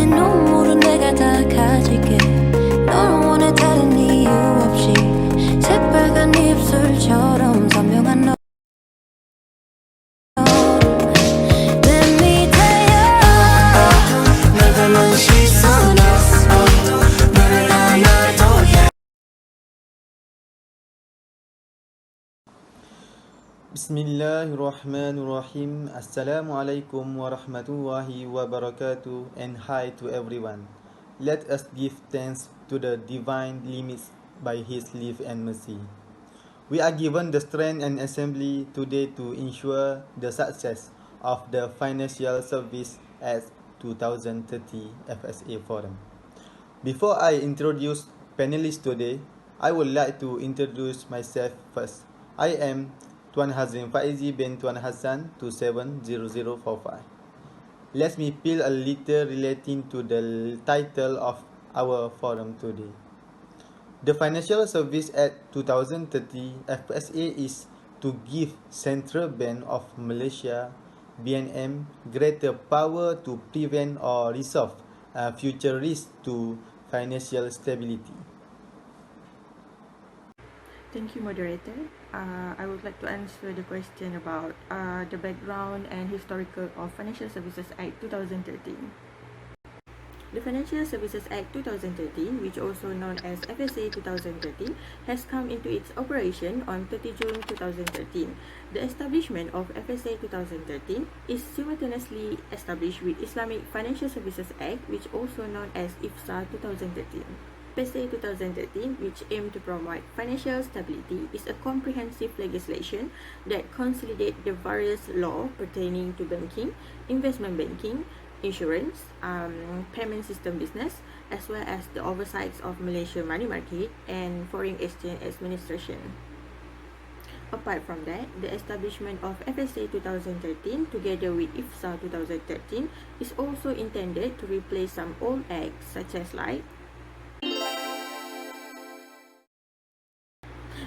눈물은 내가 다 가질게. 널 원해 다른 이유 없이 새빨간 입술처럼 선명한 너. Bismillahirrahmanirrahim. Assalamualaikum warahmatullahi wabarakatuh, and hi to everyone. Let us give thanks to the divine limits by His love and mercy. We are given the strength and assembly today to ensure the success of the Financial Service Act 2030 FSA Forum. Before I introduce panelists today, I would like to introduce myself first. I am Tuan Hazrin Faizi bin Tuan Hassan 270045. Let me peel a little relating to the title of our forum today. The Financial Service Act 2030 FSA is to give Central Bank of Malaysia BNM greater power to prevent or resolve future risks to financial stability. Thank you, moderator. I would like to answer the question about the background and historical of Financial Services Act 2013. The Financial Services Act 2013, which also known as FSA 2013, has come into its operation on 30 June 2013. The establishment of FSA 2013 is simultaneously established with Islamic Financial Services Act, which also known as IFSA 2013. FSA 2013, which aimed to promote financial stability, is a comprehensive legislation that consolidates the various laws pertaining to banking, investment banking, insurance, payment system business, as well as the oversights of Malaysian money market and foreign exchange administration. Apart from that, the establishment of FSA 2013 together with IFSA 2013 is also intended to replace some old acts such as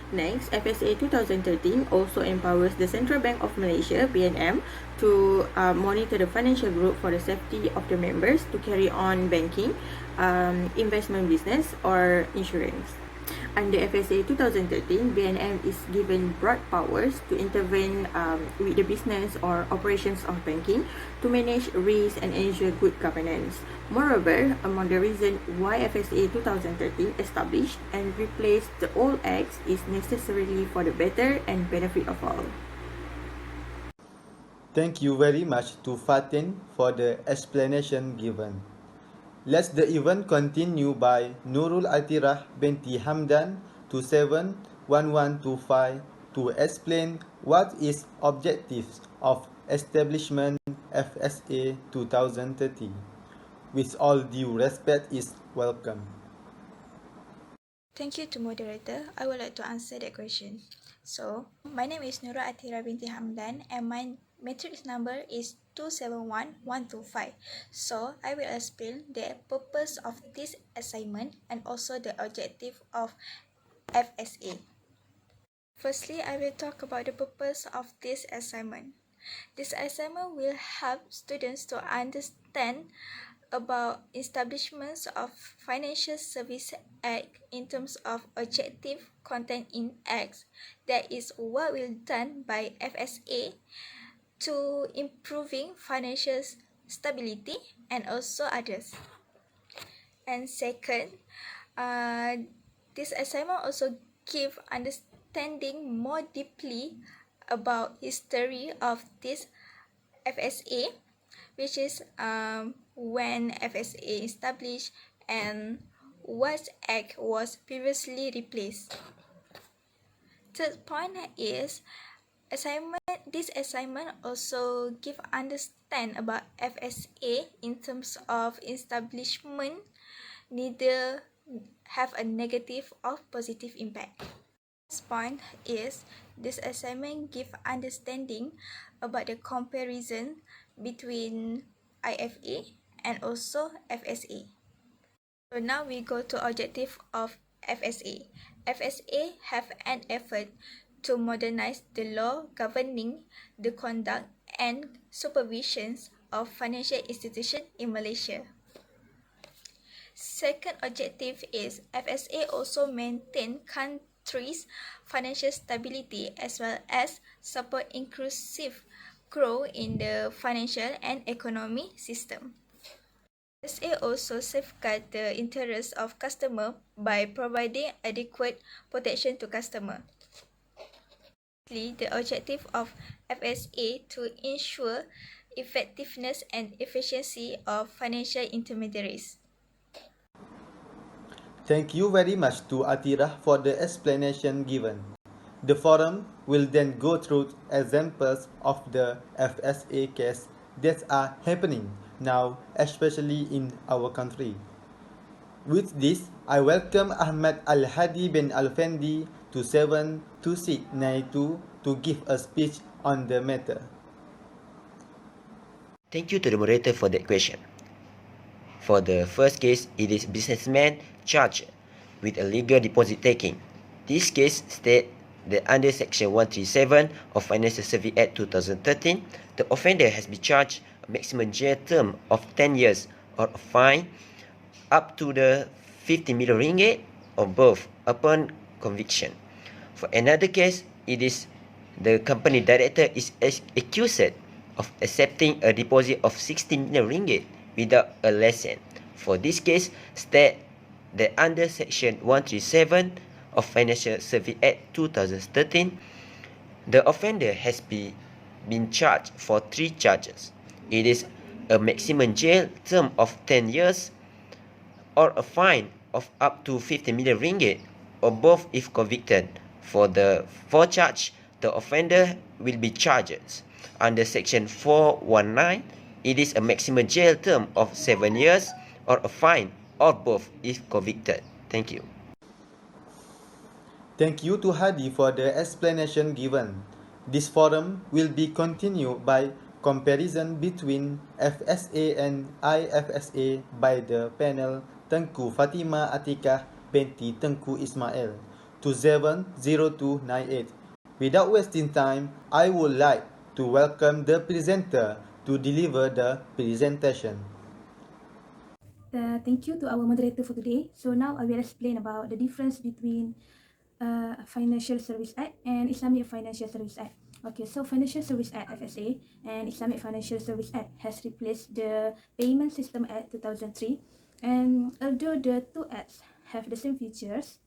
Next, FSA 2013 also empowers the Central Bank of Malaysia (BNM) to monitor the financial group for the safety of the members to carry on banking, investment business, or insurance. Under FSA 2013, BNM is given broad powers to intervene with the business or operations of banking to manage risk and ensure good governance. Moreover, among the reasons why FSA 2013 established and replaced the old acts is necessarily for the better and benefit of all. Thank you very much to Fatin for the explanation given. Let the event continue by Nurul Atirah binti Hamdan 271125 to explain what is objectives of establishment FSA 2030. With all due respect is welcome. Thank you to moderator. I would like to answer that question. So, my name is Nurul Atira binti Hamdan and my matrix number is 271125. So, I will explain the purpose of this assignment and also the objective of FSA. Firstly, I will talk about the purpose of this assignment. This assignment will help students to understand about establishments of Financial Service Act in terms of objective content in Act. That is what will done by FSA to improving financial stability and also others. And second, this assignment also give understanding more deeply about history of this FSA, which is when FSA established and what act was previously replaced. Third point is this assignment also give understand about FSA in terms of establishment, neither have a negative or positive impact. Next point is this assignment give understanding about the comparison between IFA and also FSA. So now we go to objective of FSA. FSA have an effort to modernize the law governing the conduct and supervisions of financial institutions in Malaysia. Second objective is FSA also maintain countries' financial stability as well as support inclusive growth in the financial and economy system. FSA also safeguard the interests of customer by providing adequate protection to customer. The objective of FSA to ensure effectiveness and efficiency of financial intermediaries. Thank you very much to Atira for the explanation given. The forum will then go through examples of the FSA case that are happening now, especially in our country. With this, I welcome Ahmad Al-Hadi bin Al-Fendi to 72692 to give a speech on the matter. Thank you to the moderator for that question. For the first case, it is businessman charged with illegal deposit taking. This case states that under Section 137 of Financial Services Act 2013, the offender has been charged a maximum jail term of 10 years or a fine up to the 50 million ringgit or both upon conviction. For another case, it is the company director is accused of accepting a deposit of 16 million ringgit without a license. For this case, state that under Section 137 of Financial Services Act 2013, the offender has been charged for 3 charges. It is a maximum jail term of 10 years or a fine of up to 50 million ringgit or both if convicted. For the 4 charge, the offender will be charged under Section 419. It is a maximum jail term of 7 years or a fine or both if convicted. Thank you. Thank you to Hadi for the explanation given. This forum will be continued by comparison between FSA and IFSA by the panel Tengku Fatima Atikah binti Tengku Ismail to 70298. Without wasting time, I would like to welcome the presenter to deliver the presentation. Thank you to our moderator for today. So now I will explain about the difference between Financial Service Act and Islamic Financial Service Act. Okay, so Financial Service Act (FSA) and Islamic Financial Service Act has replaced the Payment System Act 2003, and although the two acts have the same features,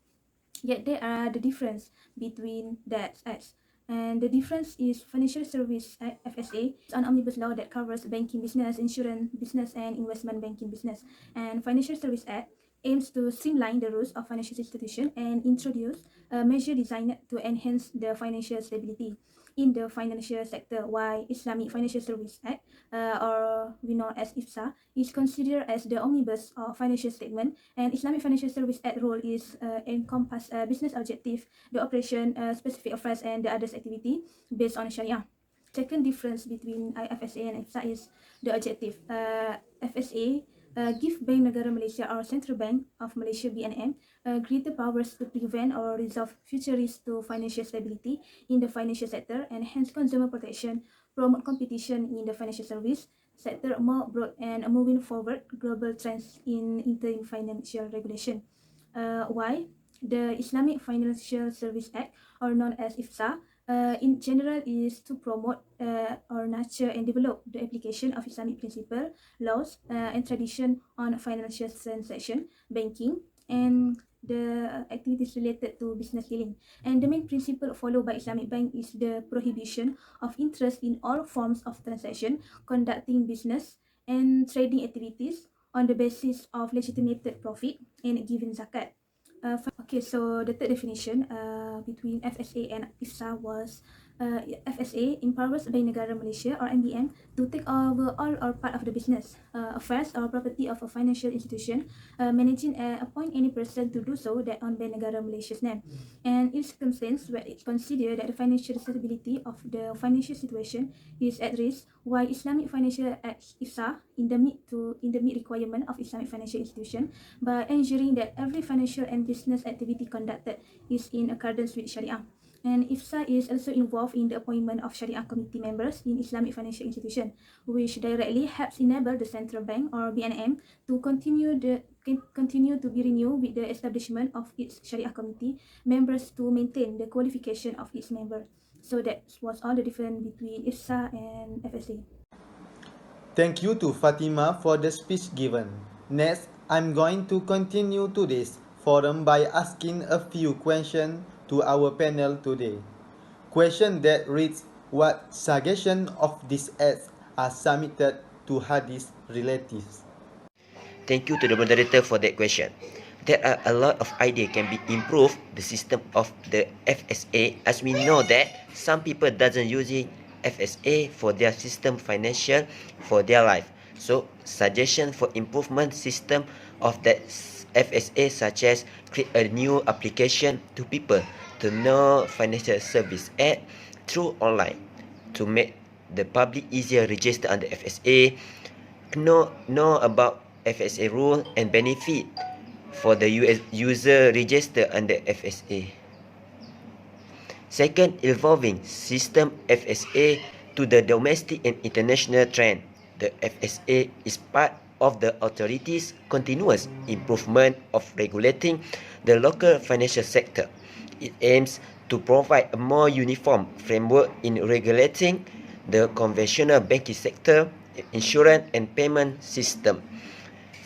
yet there are the difference between that acts. And the difference is Financial Service Act (FSA) is an omnibus law that covers banking business, insurance business, and investment banking business. And Financial Service Act aims to streamline the rules of financial institutions and introduce a measure designed to enhance the financial stability in the financial sector, while Islamic Financial Service Act, or we know as IFSA, is considered as the omnibus of financial statement, and Islamic Financial Service Act role is encompass business objective, the operation, specific affairs, and the others activity based on Sharia. Second difference between IFSA and IFSA is the objective. FSA give Bank Negara Malaysia or Central Bank of Malaysia (BNM) greater powers to prevent or resolve future risks to financial stability in the financial sector, enhance consumer protection, promote competition in the financial service sector more broad, and moving forward global trends in interim financial regulation. Why? The Islamic Financial Service Act, or known as IFSA, in general is to promote or nurture and develop the application of Islamic principle, laws, and tradition on financial transaction, banking, and the activities related to business dealing. And the main principle followed by Islamic Bank is the prohibition of interest in all forms of transaction, conducting business and trading activities on the basis of legitimated profit and giving zakat. Okay, so the third definition between FSA and IFSA was FSA empowers Bank Negara Malaysia or MBM to take over all or part of the business, affairs or property of a financial institution, managing and appoint any person to do so that on Bank Negara Malaysia's name. And in circumstances where it considers that the financial stability of the financial situation is at risk, while Islamic Financial Act IFSA in the meet requirement of Islamic financial institution by ensuring that every financial and business activity conducted is in accordance with Sharia. And IFSA is also involved in the appointment of Sharia committee members in Islamic financial institution, which directly helps enable the central bank or BNM to continue to be renewed with the establishment of its Sharia committee members to maintain the qualification of its members. So that was all the difference between IFSA and FSA. Thank you to Fatima for the speech given. Next, I'm going to continue today's forum by asking a few questions to our panel today. Question that reads, what suggestions of these acts are submitted to Hadith relatives? Thank you to the moderator for that question. There are a lot of ideas can be improved the system of the FSA, as we know that some people doesn't using FSA for their system financial for their life. So suggestion for improvement system of that FSA such as create a new application to people to know financial service act through online to make the public easier register under FSA, know about FSA rule and benefit for the user register under FSA. Second, evolving system FSA to the domestic and international trend. The FSA is part of the authorities' continuous improvement of regulating the local financial sector. It aims to provide a more uniform framework in regulating the conventional banking sector, insurance and payment system.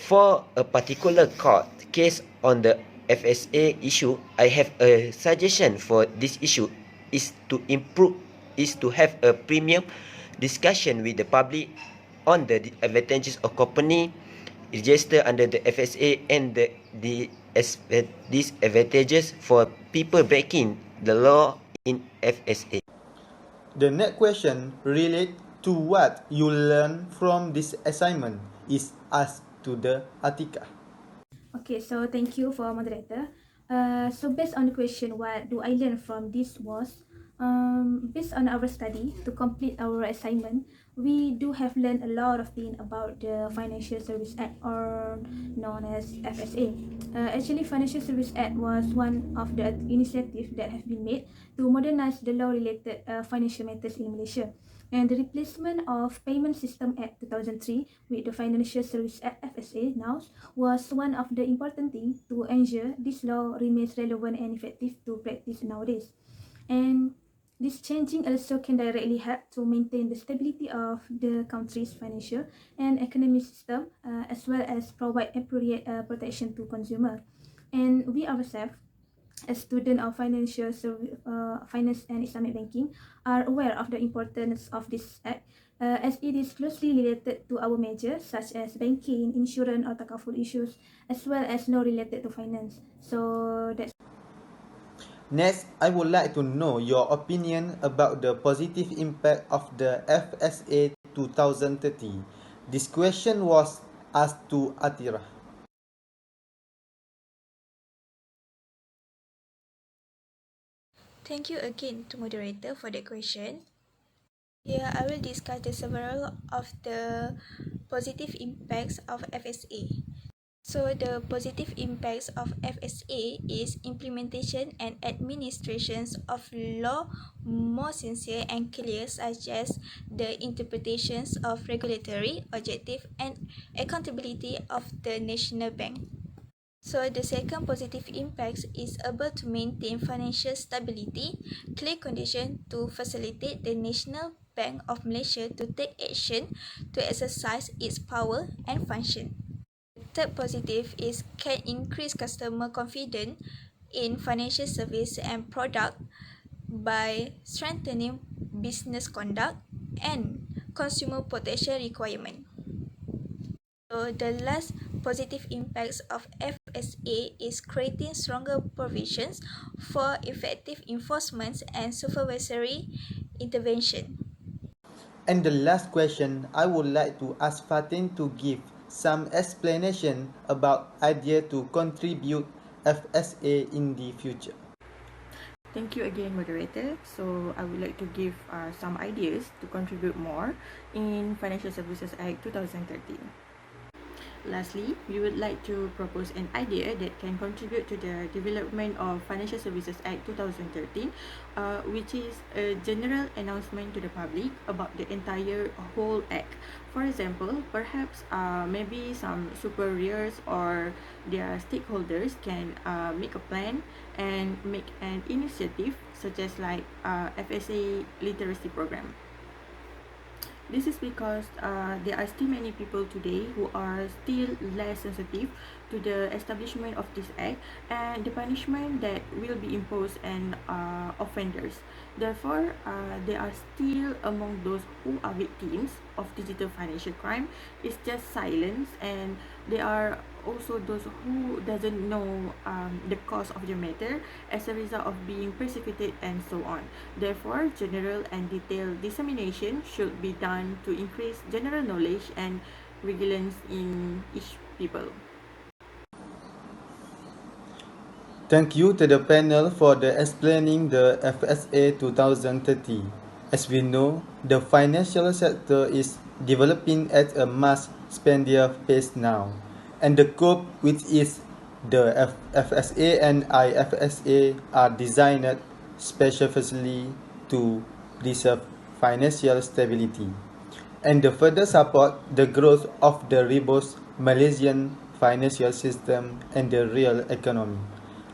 For a particular court case on the FSA issue, I have a suggestion for this issue is to have a premium discussion with the public on the advantages of company registered under the FSA and the disadvantages for people breaking the law in FSA. The next question relates to what you learn from this assignment is asked to the Atika. Okay, so thank you for moderator. So based on the question, what do I learn from this was, based on our study to complete our assignment, we do have learned a lot of things about the Financial Service Act, or known as FSA. Actually, Financial Service Act was one of the initiatives that have been made to modernize the law-related financial matters in Malaysia. And the replacement of Payment System Act 2003 with the Financial Service Act FSA now was one of the important things to ensure this law remains relevant and effective to practice nowadays. And this changing also can directly help to maintain the stability of the country's financial and economic system, as well as provide appropriate protection to consumer. And we ourselves, as students of finance and Islamic banking, are aware of the importance of this act, as it is closely related to our majors such as banking, insurance, or takaful issues, as well as law related to finance. So that's. Next, I would like to know your opinion about the positive impact of the FSA 2030. This question was asked to Atira. Thank you again to moderator for the question. Here I will discuss the several of the positive impacts of FSA. So the positive impacts of FSA is implementation and administrations of law more sincere and clear, such as the interpretations of regulatory objective and accountability of the National Bank. So the second positive impact is able to maintain financial stability, clear condition to facilitate the National Bank of Malaysia to take action to exercise its power and function. The third positive is can increase customer confidence in financial service and product by strengthening business conduct and consumer protection requirement. So the last positive impacts of FSA is creating stronger provisions for effective enforcement and supervisory intervention. And the last question, I would like to ask Fatin to give some explanation about idea to contribute FSA in the future. Thank you again, moderator. So I would like to give some ideas to contribute more in Financial Services Act 2013. Lastly, we would like to propose an idea that can contribute to the development of Financial Services Act 2013, which is a general announcement to the public about the entire whole act. For example, perhaps maybe some superiors or their stakeholders can make a plan and make an initiative such as like FSA literacy program. This is because there are still many people today who are still less sensitive to the establishment of this act and the punishment that will be imposed on offenders. Therefore, there are still among those who are victims of digital financial crime. It's just silence, and there are also those who doesn't know the cause of the matter as a result of being persecuted and so on. Therefore, general and detailed dissemination should be done to increase general knowledge and vigilance in each people. Thank you to the panel for the explaining the FSA 2030. As we know, the financial sector is developing at a much speedier pace now, and the cope which is the FSA and IFSA are designed specifically to preserve financial stability and to further support the growth of the robust Malaysian financial system and the real economy.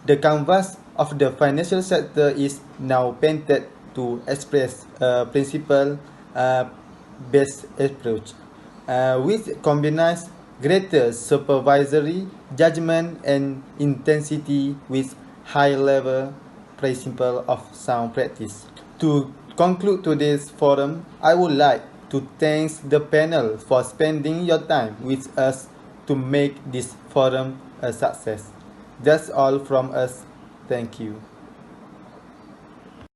The canvas of the financial sector is now painted to express a principle-based approach, which combines greater supervisory judgment and intensity with high-level principle of sound practice. To conclude today's forum, I would like to thank the panel for spending your time with us to make this forum a success. That's all from us. Thank you.